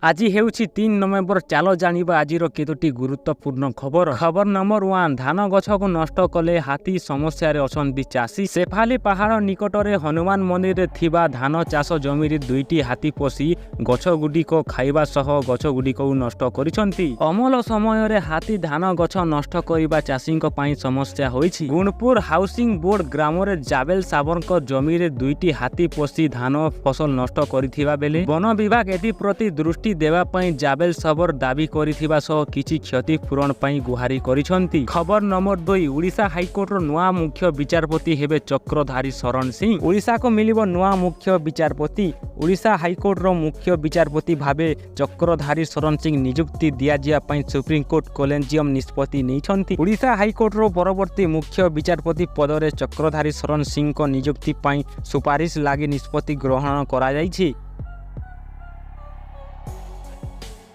आज हेउछि 3 नवेम्बर। चलो जानिबा आजिर केतोटी गुरुत्वपूर्ण खबर। खबर नंबर 1, धान गछ को नष्ट कले हाथी समस्या रे अछंती चासी। सेफाली पहाड़ निकटरे हनुमान मंदिर रे थिबा धान चाष जमी रे 2टी हाथी पसी गछ गुडी को खाइबा सह गछ गुडी को नष्ट करिसंती। अमल समय रे हाथी धान गछ नष्ट करिबा चासी को पई समस्या होइछि। गुणपुर हाउसिंग बोर्ड ग्राम रे जाबेल साबर को जमी रे 2टी हाथी पसी धान फसल नष्ट करिथिबा बेले वन विभाग एथि प्रति दृष्टि देवा पई जाबेल साबर दाबी करिथिबा सह किछि क्षतिपूरण पई गुहारी करिसंती। खबर नंबर 2, ओडिशा हाईकोर्ट रो नुआ मुख्य विचारपति हेबे चक्रधारी शरण सिंह। ओडिशा को मिलिबो नुआ मुख्य विचारपति। ओडिशा हाईकोर्ट रो मुख्य विचारपति भाबे चक्रधारी शरण सिंह नियुक्ति दिया जिया पई सुप्रीम कोर्ट कॉलेजियम निष्पत्ति नैछंती। ओडिशा हाईकोर्ट रो परवर्ती मुख्य विचारपति पद रे चक्रधारी शरण सिंह को नियुक्ति पई सुपारिश लागि निष्पत्ति ग्रहण करा जायछि।